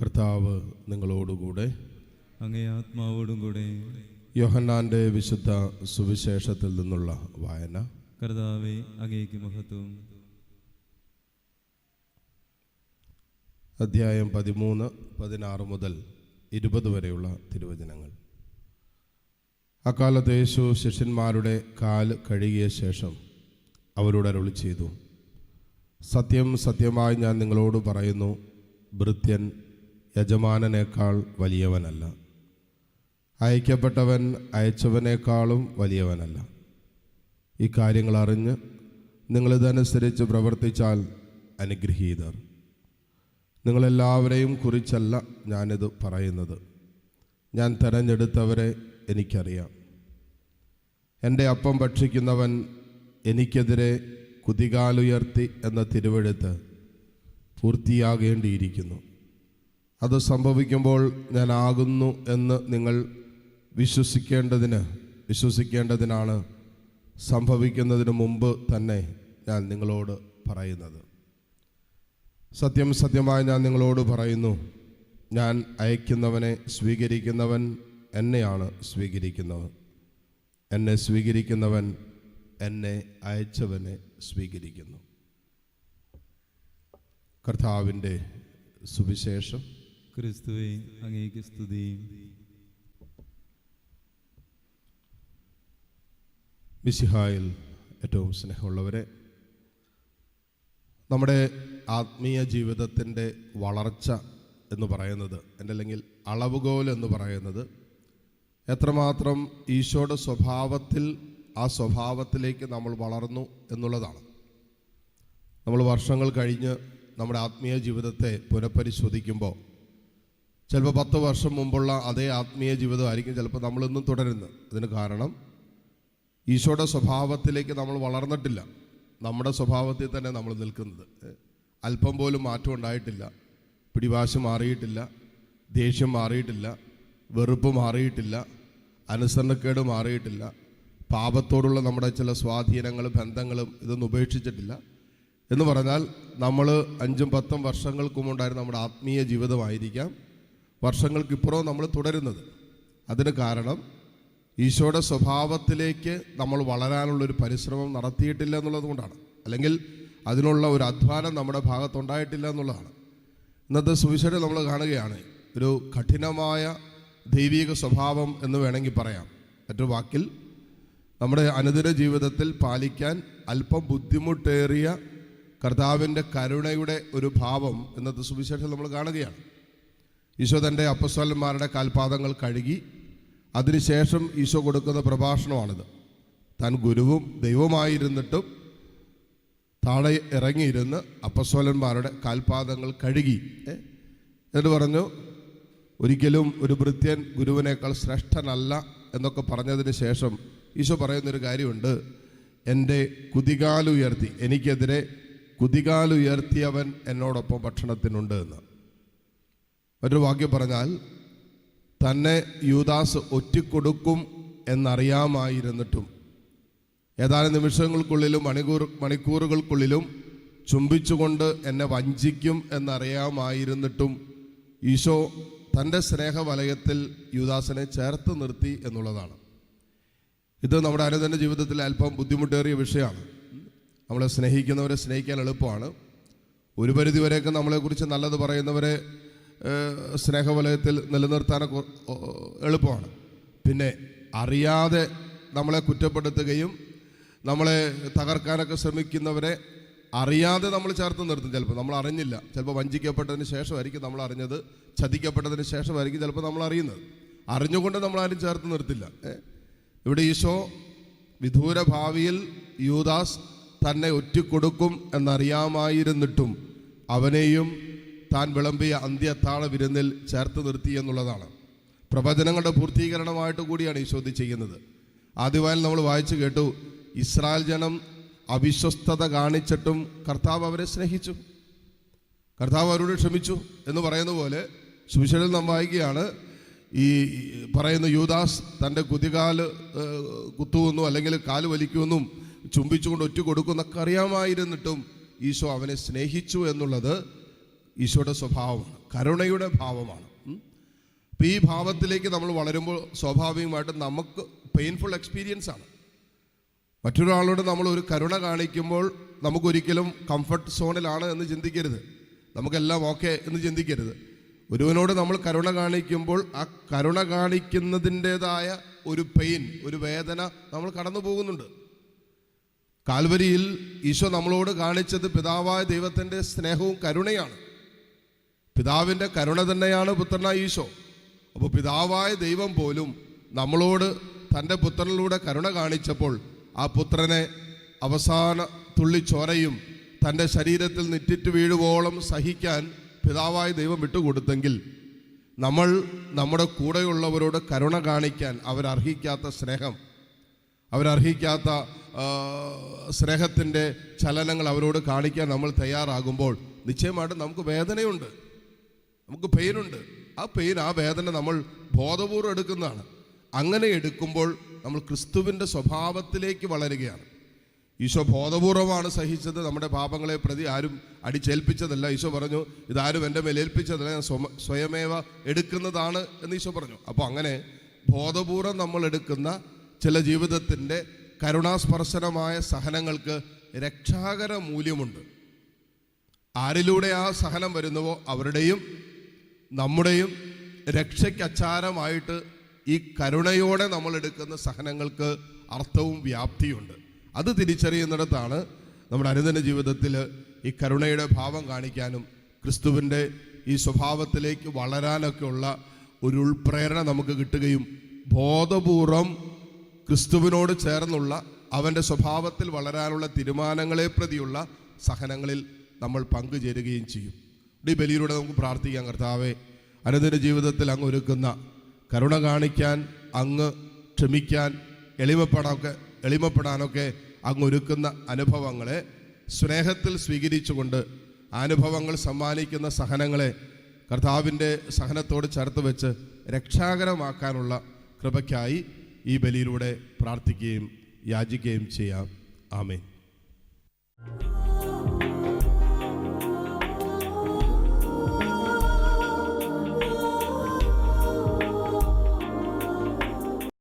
കർത്താവ് നിങ്ങളോടുകൂടെ. അങ്ങേ ആത്മാവോടും കൂടെ. യോഹന്നാന്റെ വിശുദ്ധ സുവിശേഷത്തിൽ നിന്നുള്ള വായന. കർത്താവേ, അങ്ങേക്ക് മഹത്വം. അധ്യായം 13, 16 മുതൽ 20 വരെയുള്ള തിരുവചനങ്ങൾ. അക്കാലത്ത് യേശു ശിഷ്യന്മാരുടെ കാല് കഴുകിയ ശേഷം അവരോട് അരുളി ചെയ്തു, സത്യം സത്യമായി ഞാൻ നിങ്ങളോട് പറയുന്നു, ഭൃത്യൻ യജമാനനേക്കാൾ വലിയവനല്ല, അയക്കപ്പെട്ടവൻ അയച്ചവനേക്കാളും വലിയവനല്ല. ഈ കാര്യങ്ങൾ അറിഞ്ഞ് നിങ്ങളിതനുസരിച്ച് പ്രവർത്തിച്ചാൽ അനുഗ്രഹീതർ. നിങ്ങളെല്ലാവരെയും കുറിച്ചല്ല ഞാനിത് പറയുന്നത്. ഞാൻ തെരഞ്ഞെടുത്തവരെ എനിക്കറിയാം. എൻ്റെ അപ്പം ഭക്ഷിക്കുന്നവൻ എനിക്കെതിരെ കുതികാലുയർത്തി എന്ന തിരുവെഴുത്ത് പൂർത്തിയാകേണ്ടിയിരിക്കുന്നു. അത് സംഭവിക്കുമ്പോൾ ഞാൻ ആകുന്നു എന്ന് നിങ്ങൾ വിശ്വസിക്കേണ്ടതിനാണ് സംഭവിക്കുന്നതിന് മുമ്പ് തന്നെ ഞാൻ നിങ്ങളോട് പറയുന്നത്. സത്യം സത്യമായി ഞാൻ നിങ്ങളോട് പറയുന്നു, ഞാൻ അയക്കുന്നവനെ സ്വീകരിക്കുന്നവൻ എന്നെയാണ് സ്വീകരിക്കുന്നത്. എന്നെ സ്വീകരിക്കുന്നവൻ എന്നെ അയച്ചവനെ സ്വീകരിക്കുന്നു. കർത്താവിൻ്റെ സുവിശേഷം. ക്രിസ്തുവേ, അങ്ങേക്ക് സ്തുതി. മിശിഹായിൽ ഏറ്റവും സ്നേഹമുള്ളവരെ, നമ്മുടെ ആത്മീയ ജീവിതത്തിൻ്റെ വളർച്ച എന്ന് പറയുന്നത്, അല്ലെങ്കിൽ അളവുകോൽ എന്ന് പറയുന്നത്, എത്രമാത്രം ഈശോയുടെ സ്വഭാവത്തിൽ ആ സ്വഭാവത്തിലേക്ക് നമ്മൾ വളർന്നു എന്നുള്ളതാണ്. നമ്മൾ വർഷങ്ങൾ കഴിഞ്ഞ് നമ്മുടെ ആത്മീയ ജീവിതത്തെ പുനഃപരിശോധിക്കുമ്പോൾ ചിലപ്പോൾ 10 വർഷം മുമ്പുള്ള അതേ ആത്മീയ ജീവിതമായിരിക്കും ചിലപ്പോൾ നമ്മളിന്നും തുടരുന്നത്. അതിന് കാരണം ഈശോയുടെ സ്വഭാവത്തിലേക്ക് നമ്മൾ വളർന്നിട്ടില്ല. നമ്മുടെ സ്വഭാവത്തിൽ തന്നെ നമ്മൾ നിൽക്കുന്നത്. അല്പം പോലും മാറ്റം ഉണ്ടായിട്ടില്ല. പിടിവാശി മാറിയിട്ടില്ല, ദേഷ്യം മാറിയിട്ടില്ല, വെറുപ്പ് മാറിയിട്ടില്ല, അനുസരണക്കേട് മാറിയിട്ടില്ല, പാപത്തോടുള്ള നമ്മുടെ ചില സ്വാധീനങ്ങളും ബന്ധങ്ങളും ഇതൊന്നും ഉപേക്ഷിച്ചിട്ടില്ല. എന്ന് പറഞ്ഞാൽ നമ്മൾ 5ഉം 10ഉം വർഷങ്ങൾക്ക് മുമ്പുണ്ടായിരുന്ന നമ്മുടെ ആത്മീയ ജീവിതമായിരിക്കാം വർഷങ്ങൾക്കിപ്പുറവും നമ്മൾ തുടരുന്നത്. അതിന് കാരണം ഈശോയുടെ സ്വഭാവത്തിലേക്ക് നമ്മൾ വളരാനുള്ളൊരു പരിശ്രമം നടത്തിയിട്ടില്ല എന്നുള്ളത് കൊണ്ടാണ്, അല്ലെങ്കിൽ അതിനുള്ള ഒരു അധ്വാനം നമ്മുടെ ഭാഗത്തുണ്ടായിട്ടില്ല എന്നുള്ളതാണ്. ഇന്നത്തെ സുവിശേഷം നമ്മൾ കാണുകയാണ് ഒരു കഠിനമായ ദൈവിക സ്വഭാവം എന്ന് വേണമെങ്കിൽ പറയാം. മറ്റൊരു വാക്കിൽ നമ്മുടെ അനുദിന ജീവിതത്തിൽ പാലിക്കാൻ അല്പം ബുദ്ധിമുട്ടേറിയ കർത്താവിൻ്റെ കരുണയുടെ ഒരു ഭാവം ഇന്നത്തെ സുവിശേഷം നമ്മൾ കാണുകയാണ്. ഈശോ തൻ്റെ അപ്പസ്തലന്മാരുടെ കാൽപാദങ്ങൾ കഴുകി അതിനുശേഷം ഈശോ കൊടുക്കുന്ന പ്രഭാഷണമാണിത്. താൻ ഗുരുവും ദൈവമായിരുന്നിട്ടും താഴെ ഇറങ്ങിയിരുന്ന് അപ്പസ്തലന്മാരുടെ കാൽപാദങ്ങൾ കഴുകി. എന്നിട്ട് പറഞ്ഞു, ഒരിക്കലും ഒരു ഭൃത്യൻ ഗുരുവിനേക്കാൾ ശ്രേഷ്ഠനല്ല എന്നൊക്കെ പറഞ്ഞതിന് ശേഷം ഈശോ പറയുന്നൊരു കാര്യമുണ്ട്, എൻ്റെ കുതികാലുയർത്തി, എനിക്കെതിരെ കുതികാലുയർത്തിയവൻ എന്നോടൊപ്പം ഭക്ഷണത്തിനുണ്ട് എന്ന്. ഒരു വാക്യം പറഞ്ഞാൽ, തന്നെ യൂദാസ് ഒറ്റിക്കൊടുക്കും എന്നറിയാമായിരുന്നിട്ടും ഏതാനും നിമിഷങ്ങൾക്കുള്ളിലും മണിക്കൂറുകൾക്കുള്ളിലും ചുംബിച്ചുകൊണ്ട് എന്നെ വഞ്ചിക്കും എന്നറിയാമായിരുന്നിട്ടും ഈശോ തൻ്റെ സ്നേഹവലയത്തിൽ യൂദാസിനെ ചേർത്ത് നിർത്തി എന്നുള്ളതാണ്. ഇത് നമ്മുടെ അനുദിന ജീവിതത്തിൽ അല്പം ബുദ്ധിമുട്ടേറിയ വിഷയമാണ്. നമ്മളെ സ്നേഹിക്കുന്നവരെ സ്നേഹിക്കാൻ എളുപ്പമാണ്. ഒരു പരിധിവരെയൊക്കെ നമ്മളെക്കുറിച്ച് നല്ലത് പറയുന്നവരെ സ്നേഹവലയത്തിൽ നിലനിർത്താനൊക്കെ എളുപ്പമാണ്. പിന്നെ അറിയാതെ നമ്മളെ കുറ്റപ്പെടുത്തുകയും നമ്മളെ തകർക്കാനൊക്കെ ശ്രമിക്കുന്നവരെ അറിയാതെ നമ്മൾ ചേർത്ത് നിർത്തും. ചിലപ്പോൾ നമ്മൾ അറിഞ്ഞില്ല, ചിലപ്പോൾ വഞ്ചിക്കപ്പെട്ടതിന് ശേഷമായിരിക്കും നമ്മൾ അറിഞ്ഞത്, ചതിക്കപ്പെട്ടതിന് ശേഷമായിരിക്കും ചിലപ്പോൾ നമ്മൾ അറിയുന്നത്. അറിഞ്ഞുകൊണ്ട് നമ്മളാരും ചേർത്ത് നിർത്തില്ല. ഇവിടെ ഈശോ വിദൂര ഭാവിയിൽ യൂദാസ് തന്നെ ഒറ്റിക്കൊടുക്കും എന്നറിയാമായിരുന്നിട്ടും അവനെയും താൻ വിളമ്പിയ അന്ത്യത്താഴ വിരുന്നിൽ ചേർത്ത് നിർത്തി എന്നുള്ളതാണ്. പ്രവചനങ്ങളുടെ പൂർത്തീകരണമായിട്ട് കൂടിയാണ് ഈശോ ഇത് ചെയ്യുന്നത്. ആദ്യമായി നമ്മൾ വായിച്ചു കേട്ടു, ഇസ്രായേൽ ജനം അവിശ്വസ്തത കാണിച്ചിട്ടും കർത്താവ് അവരെ സ്നേഹിച്ചു, കർത്താവ് അവരോട് ക്ഷമിച്ചു എന്ന് പറയുന്ന പോലെ സുവിശേഷത്തിൽ നാം വായിക്കുകയാണ്, ഈ പറയുന്ന യൂദാസ് തൻ്റെ കുതികാല് കുത്തുവെന്നും അല്ലെങ്കിൽ കാല് വലിക്കുമെന്നും ചുംബിച്ചുകൊണ്ട് ഒറ്റ കൊടുക്കുന്നൊക്കെ അറിയാമായിരുന്നിട്ടും ഈശോ അവനെ സ്നേഹിച്ചു എന്നുള്ളത് ഈശോയുടെ സ്വഭാവമാണ്, കരുണയുടെ ഭാവമാണ്. അപ്പം ഈ ഭാവത്തിലേക്ക് നമ്മൾ വളരുമ്പോൾ സ്വാഭാവികമായിട്ടും നമുക്ക് പെയിൻഫുൾ എക്സ്പീരിയൻസ് ആണ്. മറ്റൊരാളോട് നമ്മൾ ഒരു കരുണ കാണിക്കുമ്പോൾ നമുക്കൊരിക്കലും കംഫർട്ട് സോണിലാണ് എന്ന് ചിന്തിക്കരുത്, നമുക്കെല്ലാം ഓക്കെ എന്ന് ചിന്തിക്കരുത്. ഒരുവനോട് നമ്മൾ കരുണ കാണിക്കുമ്പോൾ ആ കരുണ കാണിക്കുന്നതിൻ്റെതായ ഒരു പെയിൻ, ഒരു വേദന നമ്മൾ കടന്നു പോകുന്നുണ്ട്. കാൽവരിയിൽ ഈശോ നമ്മളോട് കാണിച്ചത് പിതാവായ ദൈവത്തിൻ്റെ സ്നേഹവും കരുണയാണ്. പിതാവിൻ്റെ കരുണ തന്നെയാണ് പുത്രനായ ഈശോ. അപ്പോൾ പിതാവായ ദൈവം പോലും നമ്മളോട് തൻ്റെ പുത്രനിലൂടെ കരുണ കാണിച്ചപ്പോൾ ആ പുത്രനെ അവസാന തുള്ളി ചോരയും തൻ്റെ ശരീരത്തിൽ നിറ്റിറ്റ് വീഴുവോളം സഹിക്കാൻ പിതാവായ ദൈവം വിട്ടുകൊടുത്തെങ്കിൽ നമ്മൾ നമ്മുടെ കൂടെയുള്ളവരോട് കരുണ കാണിക്കാൻ അവരർഹിക്കാത്ത സ്നേഹം, അവരർഹിക്കാത്ത സ്നേഹത്തിൻ്റെ ചലനങ്ങൾ അവരോട് കാണിക്കാൻ നമ്മൾ തയ്യാറാകുമ്പോൾ നിശ്ചയമായിട്ടും നമുക്ക് വേദനയുണ്ട്, നമുക്ക് പെയിനുണ്ട്. ആ വേദന നമ്മൾ ബോധപൂർവ്വം എടുക്കുന്നതാണ്. അങ്ങനെ എടുക്കുമ്പോൾ നമ്മൾ ക്രിസ്തുവിൻ്റെ സ്വഭാവത്തിലേക്ക് വളരുകയാണ്. ഈശോ ബോധപൂർവമാണ് സഹിച്ചത്, നമ്മുടെ പാപങ്ങളെ പ്രതി ആരും അടിച്ചേൽപ്പിച്ചതല്ല. ഈശോ പറഞ്ഞു, ഇതാരും എൻ്റെ മേൽ ഏൽപ്പിച്ചതല്ല, ഞാൻ സ്വയമേവ എടുക്കുന്നതാണ് എന്ന് ഈശോ പറഞ്ഞു. അപ്പോൾ അങ്ങനെ ബോധപൂർവം നമ്മൾ എടുക്കുന്ന ചില ജീവിതത്തിൻ്റെ കരുണാസ്പർശനമായ സഹനങ്ങൾക്ക് രക്ഷാകര മൂല്യമുണ്ട്. ആരിലൂടെ ആ സഹനം വരുന്നുവോ അവരുടെയും നമ്മുടെയും രക്ഷയ്ക്ക് അച്ചാരമായിട്ട് ഈ കരുണയോടെ നമ്മൾ എടുക്കുന്ന സഹനങ്ങൾക്ക് അർത്ഥവും വ്യാപ്തിയുണ്ട്. അത് തിരിച്ചറിയുന്നിടത്താണ് നമ്മുടെ അനുദിന ജീവിതത്തിൽ ഈ കരുണയുടെ ഭാവം കാണിക്കാനും ക്രിസ്തുവിൻ്റെ ഈ സ്വഭാവത്തിലേക്ക് വളരാനൊക്കെയുള്ള ഒരു ഉൾപ്രേരണ നമുക്ക് കിട്ടുകയും ബോധപൂർവം ക്രിസ്തുവിനോട് ചേർന്നുള്ള അവൻ്റെ സ്വഭാവത്തിൽ വളരാനുള്ള തീരുമാനങ്ങളെ പ്രതിയുള്ള സഹനങ്ങളിൽ നമ്മൾ പങ്കുചേരുകയും ചെയ്യും. ഈ ബലിയിലൂടെ നമുക്ക് പ്രാർത്ഥിക്കാം. കർത്താവേ, അനുദിന ജീവിതത്തിൽ അങ്ങ് ഒരുക്കുന്ന കരുണ കാണിക്കാൻ, അങ്ങ് ക്ഷമിക്കാൻ, എളിമപ്പെടാനൊക്കെ അങ്ങ് ഒരുക്കുന്ന അനുഭവങ്ങളെ സ്നേഹത്തിൽ സ്വീകരിച്ചുകൊണ്ട് അനുഭവങ്ങൾ സമ്മാനിക്കുന്ന സഹനങ്ങളെ കർത്താവിൻ്റെ സഹനത്തോട് ചേർത്ത് വെച്ച് രക്ഷാകരമാക്കാനുള്ള കൃപയ്ക്കായി ഈ ബലിയിലൂടെ പ്രാർത്ഥിക്കുകയും യാചിക്കുകയും ചെയ്യാം. ആമേൻ.